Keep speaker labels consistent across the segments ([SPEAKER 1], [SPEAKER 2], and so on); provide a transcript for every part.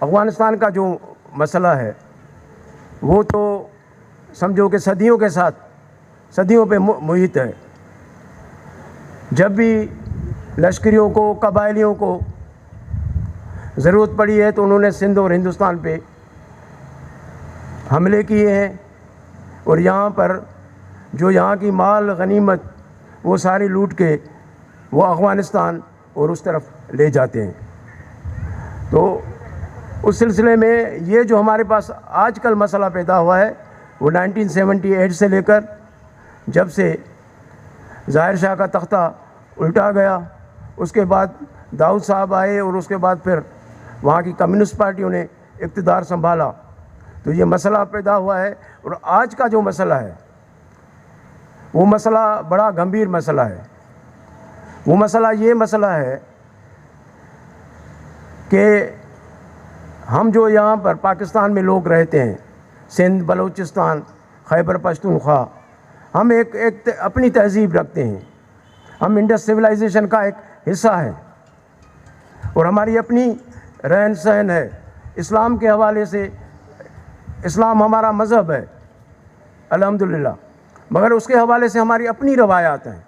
[SPEAKER 1] अफ़गानिस्तान का जो मसला है वो तो समझो कि सदियों पे मुहित है। जब भी लश्करियों को, कबायलियों को ज़रूरत पड़ी है तो उन्होंने सिंध और हिंदुस्तान पे हमले किए हैं, और यहाँ पर जो यहाँ की माल गनीमत वो सारी लूट के वो अफ़गानिस्तान और उस तरफ ले जाते हैं। तो उस सिलसिले में ये जो हमारे पास आजकल मसला पैदा हुआ है वो 1978 से लेकर जब से ज़ाहिर शाह का तख्ता उल्टा गया, उसके बाद दाऊद साहब आए और उसके बाद फिर वहाँ की कम्युनिस्ट पार्टियों ने इक़्तिदार संभाला, तो ये मसला पैदा हुआ है। और आज का जो मसला है वो मसला बड़ा गंभीर मसला है। वो मसला है कि हम जो यहाँ पर पाकिस्तान में लोग रहते हैं, सिंध, बलूचिस्तान, खैबर पख्तूनख्वा, हम एक अपनी तहज़ीब रखते हैं, हम इंडस सिविलाइजेशन का एक हिस्सा है और हमारी अपनी रहन सहन है। इस्लाम के हवाले से, इस्लाम हमारा मज़हब है अल्हम्दुलिल्लाह, मगर उसके हवाले से हमारी अपनी रवायात हैं।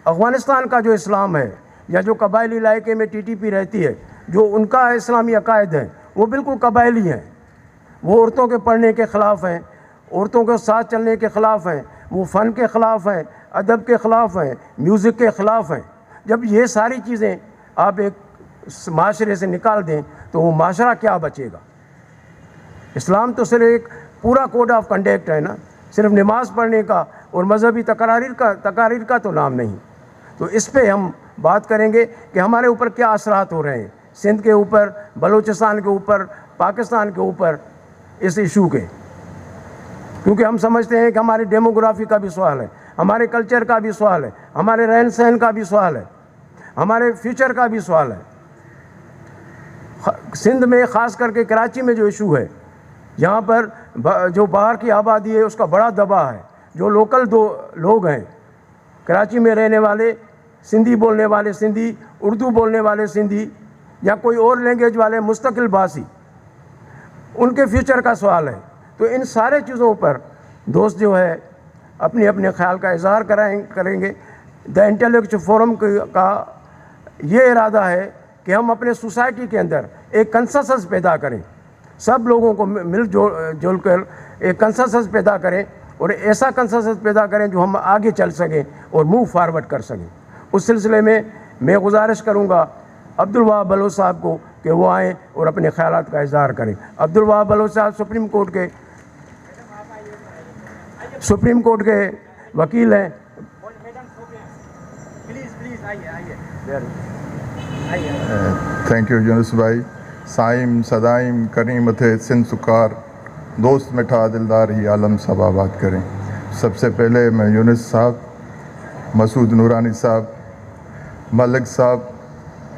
[SPEAKER 1] अफ़गानिस्तान का जो इस्लाम है या जो कबायली इलाके में टीटीपी रहती है, जो उनका इस्लामी अकायद है वो बिल्कुल कबायली हैं। वो औरतों के पढ़ने के ख़िलाफ़ हैं, औरतों के साथ चलने के ख़िलाफ़ हैं, वो फ़न के ख़िलाफ़ हैं, अदब के ख़िलाफ़ हैं, म्यूज़िक के ख़िलाफ़ हैं। जब ये सारी चीज़ें आप एक माशरे से निकाल दें तो वो माशरा क्या बचेगा। इस्लाम तो सिर्फ एक पूरा कोड ऑफ कंडक्ट है ना, सिर्फ नमाज़ पढ़ने का और मजहबी तकारीर का तो नाम नहीं। तो इस पे हम बात करेंगे कि हमारे ऊपर क्या असरात हो रहे हैं, सिंध के ऊपर, बलूचिस्तान के ऊपर, पाकिस्तान के ऊपर, इस इशू के। क्योंकि हम समझते हैं कि हमारी डेमोग्राफी का भी सवाल है, हमारे कल्चर का भी सवाल है, हमारे रहन सहन का भी सवाल है, हमारे फ्यूचर का भी सवाल है। सिंध में ख़ास करके कराची में जो इशू है, यहाँ पर जो बाहर की आबादी है उसका बड़ा दबाव है। जो लोकल लोग हैं कराची में रहने वाले, सिंधी बोलने वाले सिंधी, उर्दू बोलने वाले सिंधी या कोई और लैंग्वेज वाले मुस्तकिल भाषी, उनके फ्यूचर का सवाल है। तो इन सारे चीज़ों पर दोस्त जो है अपने अपने ख्याल का इज़हार करेंगे। द इंटेलेक्चुअल फोरम का ये इरादा है कि हम अपने सोसाइटी के अंदर एक कंसेंसस पैदा करें, सब लोगों को जुल कर एक कंसेंसस पैदा करें और ऐसा कंसेंसस पैदा करें जो हम आगे चल सकें और मूव फारवर्ड कर सकें। उस सिलसिले में मैं गुजारिश करूँगा अब्दुल वहाब बलोच साहब को कि वो आएँ और अपने ख़यालात का इज़हार करें। अब्दुल वहाब बलोच साहब सुप्रीम कोर्ट के वकील हैं।
[SPEAKER 2] थैंक यू यूनुस भाई। साइम सदाइम करीम थे सिंध सुकार, दोस्त मिठा दिलदार ही आलम सब आबाद करें। सबसे पहले मैं यूनुस साहब, मसूद नूरानी साहब, मलिक साहब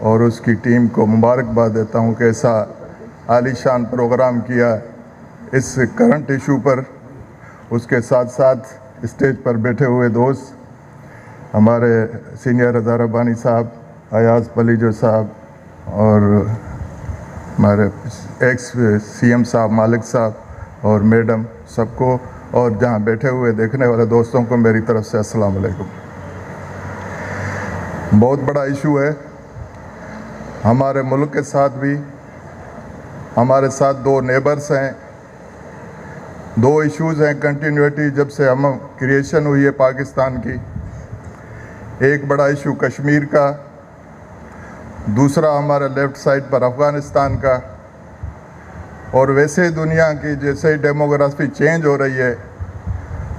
[SPEAKER 2] और उसकी टीम को मुबारकबाद देता हूँ कि ऐसा आलीशान प्रोग्राम किया इस करंट इशू पर। उसके साथ साथ स्टेज पर बैठे हुए दोस्त हमारे सीनियर रज़ा रब्बानी साहब, अयाज पलीजो साहब और हमारे एक्स सीएम साहब मालिक साहब और मैडम, सबको, और जहाँ बैठे हुए देखने वाले दोस्तों को मेरी तरफ से अस्सलाम वालेकुम। बहुत बड़ा इशू है हमारे मुल्क के साथ भी। हमारे साथ दो नेबर्स हैं, दो इश्यूज़ हैं कंटिन्यूटी जब से हम क्रिएशन हुई है पाकिस्तान की। एक बड़ा इशू कश्मीर का, दूसरा हमारे लेफ़्ट साइड पर अफ़गानिस्तान का। और वैसे दुनिया की जैसे डेमोग्राफी चेंज हो रही है,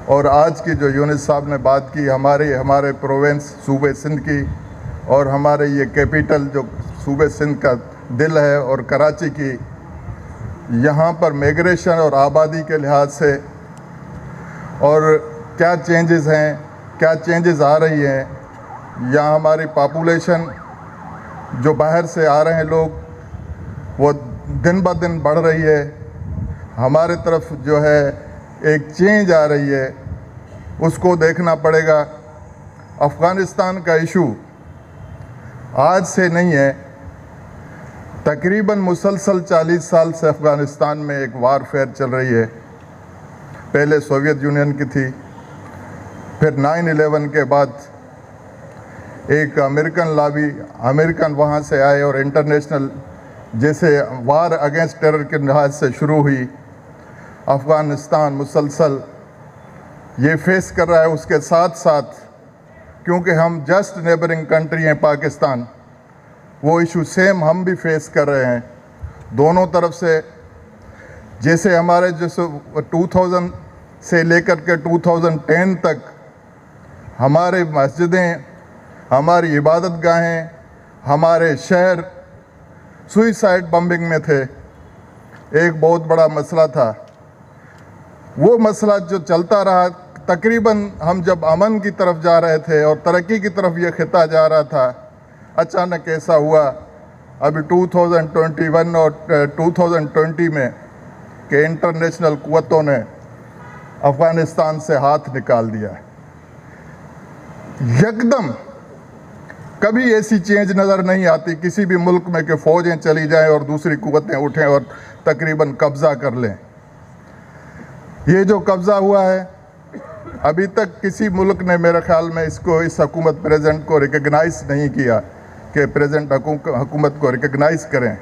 [SPEAKER 2] और आज की जो यूनुस साहब ने बात की हमारे प्रोविंस सूबे सिंध की, और हमारे ये कैपिटल जो सूबे सिंध का दिल है और कराची की, यहाँ पर माइग्रेशन और आबादी के लिहाज से और क्या चेंजेस हैं, क्या चेंजेस आ रही हैं। यहाँ हमारी पॉपुलेशन जो बाहर से आ रहे हैं लोग, वो दिन ब दिन बढ़ रही है। हमारे तरफ जो है एक चेंज आ रही है, उसको देखना पड़ेगा। अफ़गानिस्तान का इशू आज से नहीं है, तकरीबन मुसलसल 40 साल से अफ़गानिस्तान में एक वारफेयर चल रही है। पहले सोवियत यूनियन की थी, फिर 9/11 के बाद एक अमेरिकन वहाँ से आए और इंटरनेशनल जैसे वार अगेंस्ट टेरर के लिहाज से शुरू हुई। अफ़गानिस्तान मुसलसल ये फेस कर रहा है। उसके साथ साथ क्योंकि हम जस्ट नेबरिंग कंट्री हैं पाकिस्तान, वो इशू सेम हम भी फेस कर रहे हैं। दोनों तरफ से जैसे हमारे जैसे 2000 से लेकर के 2010 तक हमारे मस्जिदें, हमारी इबादत गाहें, हमारे शहर सुइसाइड बम्बिंग में थे। एक बहुत बड़ा मसला था। वो मसला जो चलता रहा, तकरीबन हम जब अमन की तरफ जा रहे थे और तरक्की की तरफ ये खिता जा रहा था, अचानक ऐसा हुआ अभी 2021 और 2020 में कि इंटरनेशनल कुव्वतों ने अफ़गानिस्तान से हाथ निकाल दिया। यकदम कभी ऐसी चेंज नज़र नहीं आती किसी भी मुल्क में कि फ़ौजें चली जाएं और दूसरी कुव्वतें उठें और तकरीबन कब्ज़ा कर लें। ये जो कब्ज़ा हुआ है, अभी तक किसी मुल्क ने मेरे ख्याल में इस हुकूमत प्रेजेंट को रिकग्नाइज़ नहीं किया कि प्रेजेंट हुकूमत को रिकग्नाइज़ करें।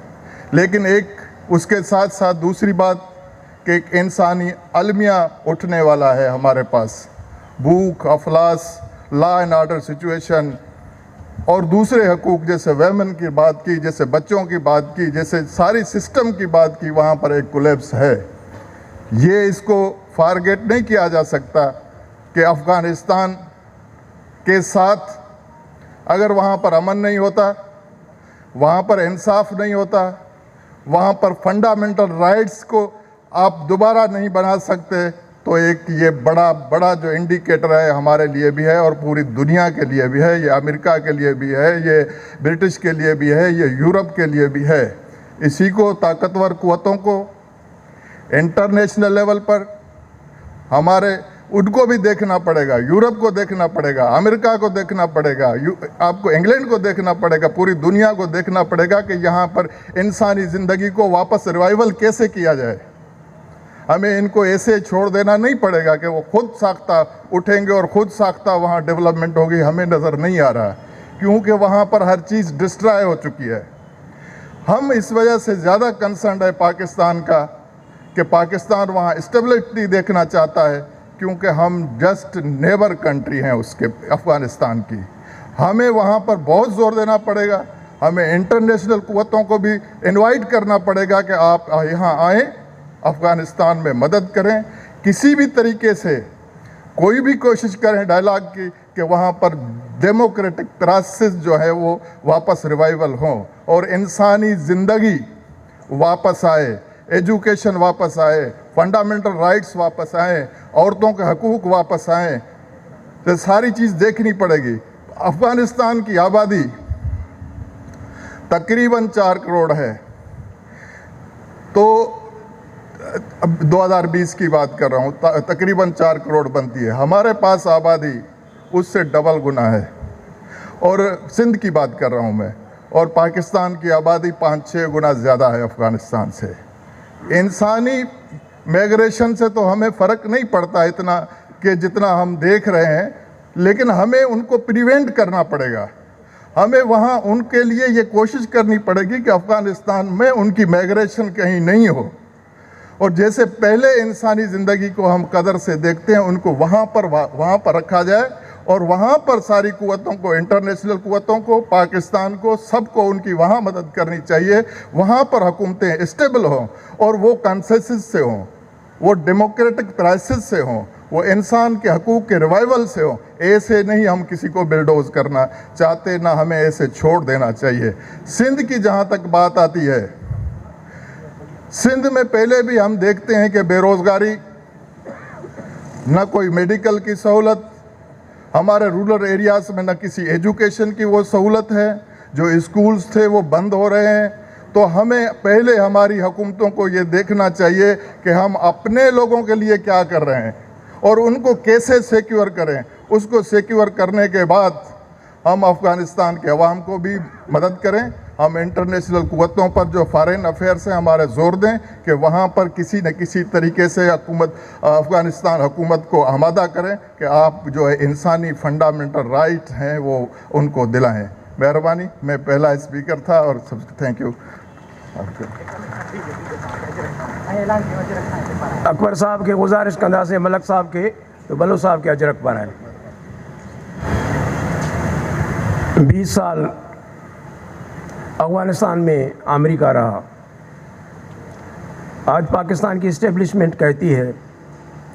[SPEAKER 2] लेकिन एक उसके साथ साथ दूसरी बात कि एक इंसानी अलमिया उठने वाला है हमारे पास। भूख, अफलास, लॉ एंड ऑर्डर सिचुएशन और दूसरे हकूक़ जैसे वेमन की बात की, जैसे बच्चों की बात की, जैसे सारी सिस्टम की बात की, वहाँ पर एक कोलैप्स है। ये इसको फारगेट नहीं किया जा सकता कि अफ़गानिस्तान के साथ अगर वहाँ पर अमन नहीं होता, वहाँ पर इंसाफ नहीं होता, वहाँ पर फंडामेंटल राइट्स को आप दोबारा नहीं बना सकते, तो एक ये बड़ा जो इंडिकेटर है हमारे लिए भी है और पूरी दुनिया के लिए भी है। ये अमेरिका के लिए भी है, ये ब्रिटिश के लिए भी है, ये यूरोप के लिए भी है। इसी को ताकतवर कुव्वतों को इंटरनेशनल लेवल पर हमारे उनको भी देखना पड़ेगा, यूरोप को देखना पड़ेगा, अमेरिका को देखना पड़ेगा, आपको इंग्लैंड को देखना पड़ेगा, पूरी दुनिया को देखना पड़ेगा कि यहाँ पर इंसानी ज़िंदगी को वापस रिवाइवल कैसे किया जाए। हमें इनको ऐसे छोड़ देना नहीं पड़ेगा कि वो खुद साख्ता उठेंगे और खुद साख्ता वहाँ डेवलपमेंट होगी। हमें नज़र नहीं आ रहा क्योंकि वहाँ पर हर चीज़ डिस्ट्रॉय हो चुकी है। हम इस वजह से ज़्यादा कंसर्न है पाकिस्तान का कि पाकिस्तान वहाँ स्टेबिलिटी देखना चाहता है, क्योंकि हम जस्ट नेबर कंट्री हैं उसके अफ़गानिस्तान की। हमें वहाँ पर बहुत ज़ोर देना पड़ेगा। हमें इंटरनेशनल कुव्वतों को भी इनवाइट करना पड़ेगा कि आप यहाँ आएँ, अफ़गानिस्तान में मदद करें। किसी भी तरीके से कोई भी कोशिश करें डायलॉग की कि वहाँ पर डेमोक्रेटिक प्रोसेस जो है वो वापस रिवाइवल हों और इंसानी ज़िंदगी वापस आए, एजुकेशन वापस आए, फंडामेंटल राइट्स वापस आए, औरतों के हकूक़ वापस आए। तो सारी चीज़ देखनी पड़ेगी। अफ़गानिस्तान की आबादी तकरीबन 4 करोड़ है, तो अब 2020 की बात कर रहा हूँ, तकरीबन 4 करोड़ बनती है। हमारे पास आबादी उससे डबल गुना है। और सिंध की बात कर रहा हूँ मैं, और पाकिस्तान की आबादी 5-6 गुना ज़्यादा है अफ़गानिस्तान से। इंसानी माइग्रेशन से तो हमें फ़र्क नहीं पड़ता इतना कि जितना हम देख रहे हैं, लेकिन हमें उनको प्रिवेंट करना पड़ेगा। हमें वहाँ उनके लिए ये कोशिश करनी पड़ेगी कि अफ़गानिस्तान में उनकी माइग्रेशन कहीं नहीं हो, और जैसे पहले इंसानी ज़िंदगी को हम कदर से देखते हैं उनको वहाँ पर रखा जाए, और वहाँ पर सारी कुव्वतों को, इंटरनेशनल कुव्वतों को, पाकिस्तान को, सबको उनकी वहाँ मदद करनी चाहिए। वहाँ पर हुकूमतें स्टेबल हों और वो कंसेंसस से हों, वो डेमोक्रेटिक प्रोसेस से हों, वो इंसान के हकूक़ के रिवाइवल से हों। ऐसे नहीं हम किसी को बिल्डोज करना चाहते, ना हमें ऐसे छोड़ देना चाहिए। सिंध की जहाँ तक बात आती है, सिंध में पहले भी हम देखते हैं कि बेरोज़गारी, न कोई मेडिकल की सहूलत, हमारे रूरल एरियाज़ में न किसी एजुकेशन की वो सहूलत है, जो स्कूल्स थे वो बंद हो रहे हैं। तो हमें पहले हमारी हुकूमतों को ये देखना चाहिए कि हम अपने लोगों के लिए क्या कर रहे हैं और उनको कैसे सिक्योर करें। उसको सिक्योर करने के बाद हम अफ़गानिस्तान के अवाम को भी मदद करें हम इंटरनेशनल कुव्वतों पर जो फॉरेन अफेयर्स हैं हमारे जोर दें कि वहाँ पर किसी न किसी तरीके से अफ़गानिस्तान हुकूमत को आमादा करें कि आप जो है इंसानी फंडामेंटल राइट हैं वो उनको दिलाएं। मेहरबानी, मैं पहला स्पीकर था और सबसे थैंक यू।
[SPEAKER 1] अकबर साहब के गुजारिश कंदा से मलक साहब के तो बलो साहब के अजरक पर है। 20 साल अफ़गानिस्तान में अमेरिका रहा। आज पाकिस्तान की इस्टेब्लिशमेंट कहती है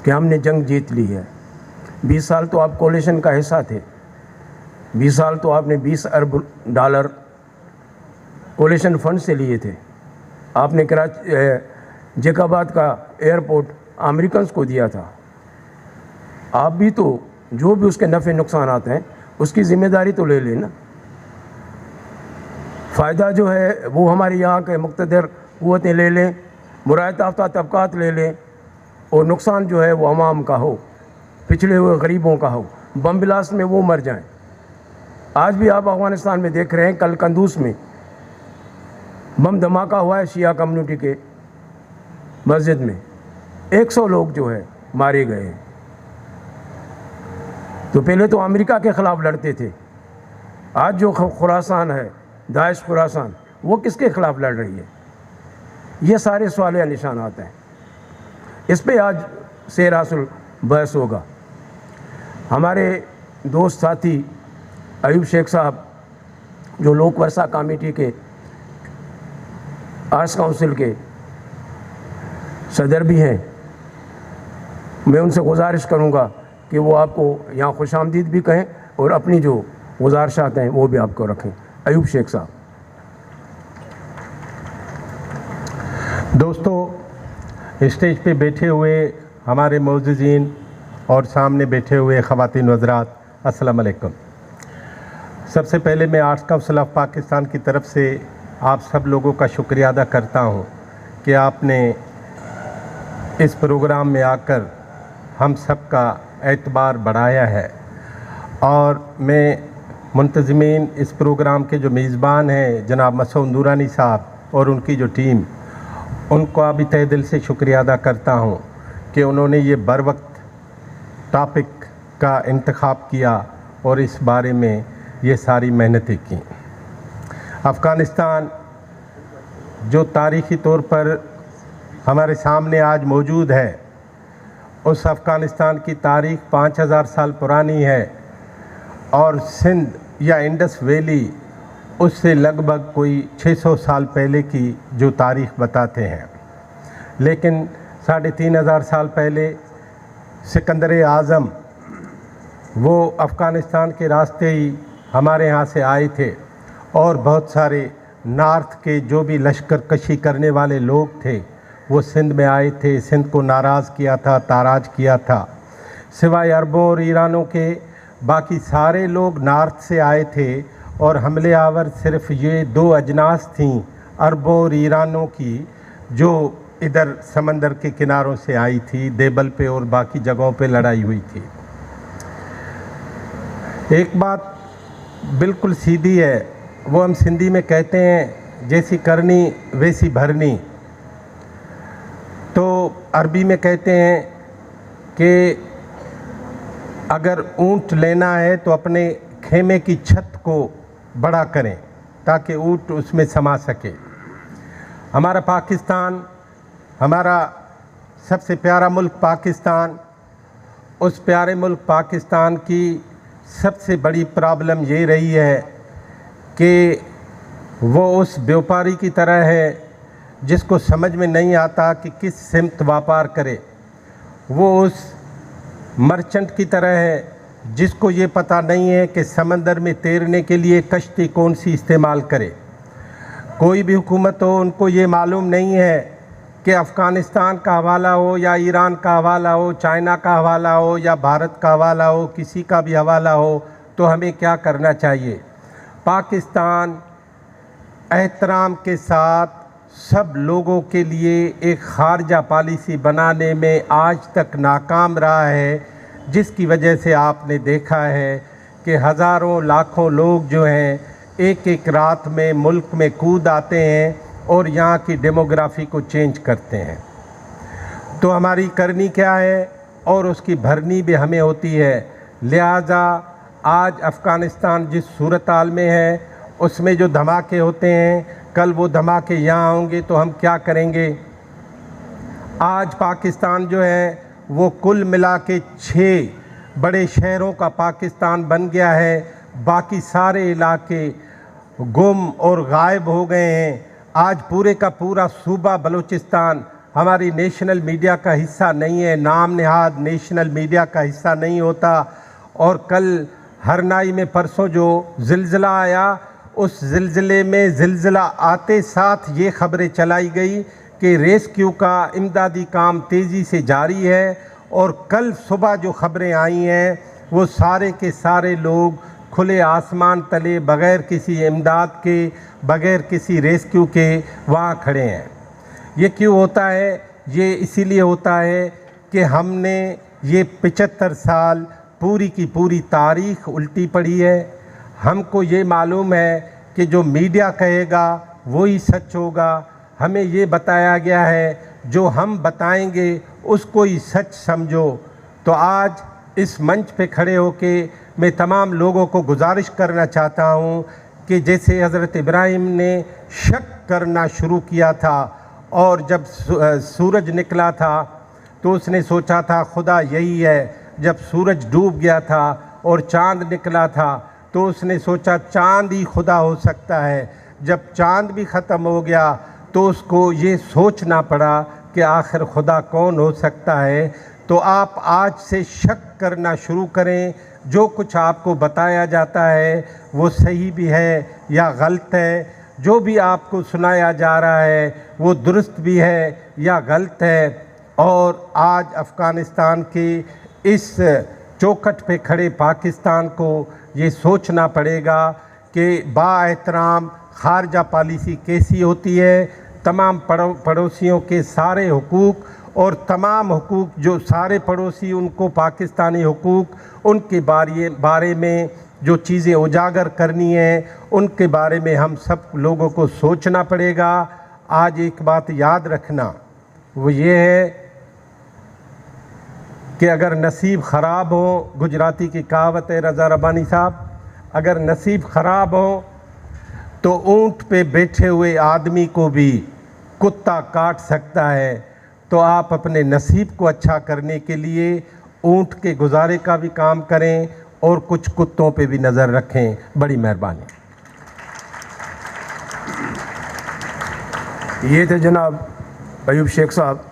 [SPEAKER 1] कि हमने जंग जीत ली है। 20 साल तो आप कोलिशन का हिस्सा थे। 20 साल तो आपने 20 अरब डॉलर कोलिशन फंड से लिए थे। आपने कराची जैकाबाद का एयरपोर्ट अमेरिकन को दिया था। आप भी तो जो भी उसके नफ़े नुकसान आते हैं उसकी ज़िम्मेदारी तो ले लेना। फ़ायदा जो है वो हमारे यहाँ के मुक़्तदर क़ुव्वतें ले लें, मुरायत याफ़्ता तबक़ात ले लें, और नुकसान जो है वो अवाम का हो, पिछड़े हुए गरीबों का हो, बम ब्लास्ट में वो मर जाएं। आज भी आप अफ़गानिस्तान में देख रहे हैं, कल कंदूस में बम धमाका हुआ है शिया कम्युनिटी के मस्जिद में, 100 लोग जो है मारे गए हैं। तो पहले तो अमेरिका के ख़िलाफ़ लड़ते थे, आज जो खुरासान है, दाइश खुरासान, वो किसके ख़िलाफ़ लड़ रही है? ये सारे सवाल या निशानात हैं। इस पे आज सेर हासिल बहस होगा। हमारे दोस्त साथी अयूब शेख साहब जो लोक वर्षा कमेटी के आर्ट्स काउंसिल के सदर भी हैं, मैं उनसे गुजारिश करूंगा कि वो आपको यहाँ खुशामदीद भी कहें और अपनी जो गुजारिशात हैं वो भी आपको रखें। अयूब शेख साहब।
[SPEAKER 3] दोस्तों, स्टेज पे बैठे हुए हमारे मौजूदीन और सामने बैठे हुए ख़वातीन हज़रात, अस्सलाम वालेकुम। सबसे पहले मैं आर्ट्स काउंसिल ऑफ पाकिस्तान की तरफ से आप सब लोगों का शुक्रिया अदा करता हूं कि आपने इस प्रोग्राम में आकर हम सब का एतबार बढ़ाया है। और मैं मुंतज़मीन इस प्रोग्राम के जो मेज़बान हैं जनाब मसूद नूरानी साहब और उनकी जो टीम, उनका भी तहे दिल से शुक्रिया अदा करता हूं कि उन्होंने ये बर वक्त टॉपिक का इंतखाब किया और इस बारे में ये सारी मेहनतें की। अफ़गानिस्तान जो तारीख़ी तौर पर हमारे सामने आज मौजूद है, उस अफ़गानिस्तान की तारीख़ 5000 साल पुरानी है और सिंध या इंडस वैली उससे लगभग कोई 600 साल पहले की जो तारीख़ बताते हैं। लेकिन 3500 साल पहले सिकंदर आज़म वो अफ़गानिस्तान के रास्ते ही हमारे यहाँ से आए थे और बहुत सारे नॉर्थ के जो भी लश्कर कशी करने वाले लोग थे वो सिंध में आए थे, सिंध को नाराज़ किया था, ताराज किया था। सिवाय अरबों और ईरानों के बाकी सारे लोग नॉर्थ से आए थे और हमले आवर सिर्फ ये 2 अजनास थीं अरबों और ईरानों की जो इधर समंदर के किनारों से आई थी, देबल पे और बाकी जगहों पे लड़ाई हुई थी। एक बात बिल्कुल सीधी है, वो हम सिंधी में कहते हैं जैसी करनी वैसी भरनी। तो अरबी में कहते हैं कि अगर ऊँट लेना है तो अपने खेमे की छत को बड़ा करें ताकि ऊँट उसमें समा सके। हमारा पाकिस्तान, हमारा सबसे प्यारा मुल्क पाकिस्तान, उस प्यारे मुल्क पाकिस्तान की सबसे बड़ी प्रॉब्लम ये रही है कि वो उस व्यापारी की तरह है जिसको समझ में नहीं आता कि किस सिमत व्यापार करे। वो उस मर्चेंट की तरह है जिसको ये पता नहीं है कि समंदर में तैरने के लिए कश्ती कौन सी इस्तेमाल करे। कोई भी हुकूमत हो, उनको ये मालूम नहीं है कि अफ़गानिस्तान का हवाला हो या ईरान का हवाला हो, चाइना का हवाला हो या भारत का हवाला हो, किसी का भी हवाला हो तो हमें क्या करना चाहिए। पाकिस्तान एहतराम के साथ सब लोगों के लिए एक खारजा पॉलिसी बनाने में आज तक नाकाम रहा है, जिसकी वजह से आपने देखा है कि हज़ारों लाखों लोग जो हैं एक एक रात में मुल्क में कूद आते हैं और यहाँ की डेमोग्राफी को चेंज करते हैं। तो हमारी करनी क्या है और उसकी भरनी भी हमें होती है। लिहाजा आज अफ़गानिस्तान जिस सूरत हाल में है उसमें जो धमाके होते हैं, कल वो धमाके यहाँ होंगे तो हम क्या करेंगे। आज पाकिस्तान जो है वो कुल मिला के 6 बड़े शहरों का पाकिस्तान बन गया है। बाकी सारे इलाके गुम और गायब हो गए हैं। आज पूरे का पूरा सूबा बलूचिस्तान हमारी नेशनल मीडिया का हिस्सा नहीं है, नाम नहाद नेशनल मीडिया का हिस्सा नहीं होता। और कल हरनाई में परसों जो ज़िलज़िला आया, उस ज़िलज़िले में ज़िलज़िला आते साथ ये ख़बरें चलाई गई कि रेस्क्यू का इमदादी काम तेज़ी से जारी है। और कल सुबह जो ख़बरें आई हैं वो सारे के सारे लोग खुले आसमान तले बग़ैर किसी इमदाद के, बग़ैर किसी रेस्क्यू के वहाँ खड़े हैं। ये क्यों होता है? ये इसीलिए होता है कि हमने ये 75 साल पूरी की पूरी तारीख़ उल्टी पड़ी है। हमको ये मालूम है कि जो मीडिया कहेगा वही सच होगा। हमें ये बताया गया है जो हम बताएंगे उसको ही सच समझो। तो आज इस मंच पे खड़े होके मैं तमाम लोगों को गुजारिश करना चाहता हूँ कि जैसे हज़रत इब्राहिम ने शक करना शुरू किया था और जब सूरज निकला था तो उसने सोचा था खुदा यही है। जब सूरज डूब गया था और चाँद निकला था तो उसने सोचा चाँद ही खुदा हो सकता है। जब चाँद भी ख़त्म हो गया तो उसको ये सोचना पड़ा कि आखिर खुदा कौन हो सकता है। तो आप आज से शक करना शुरू करें। जो कुछ आपको बताया जाता है वो सही भी है या गलत है, जो भी आपको सुनाया जा रहा है वो दुरुस्त भी है या गलत है। और आज अफ़गानिस्तान के इस चौखट पे खड़े पाकिस्तान को ये सोचना पड़ेगा कि बाएहतराम खारजा पॉलिसी कैसी होती है। तमाम पड़ोसियों के सारे हुकूक और तमाम हुकूक जो सारे पड़ोसी उनको पाकिस्तानी हुकूक, उनके बारे में जो चीज़ें उजागर करनी है उनके बारे में हम सब लोगों को सोचना पड़ेगा। आज एक बात याद रखना, वो ये है कि अगर नसीब ख़राब हो, गुजराती की कहावत है रज़ा रब्बानी साहब, अगर नसीब ख़राब हो तो ऊँट पे बैठे हुए आदमी को भी कुत्ता काट सकता है। तो आप अपने नसीब को अच्छा करने के लिए ऊँट के गुजारे का भी काम करें और कुछ कुत्तों पे भी नज़र रखें। बड़ी मेहरबानी।
[SPEAKER 1] ये थे जनाब अयूब शेख साहब,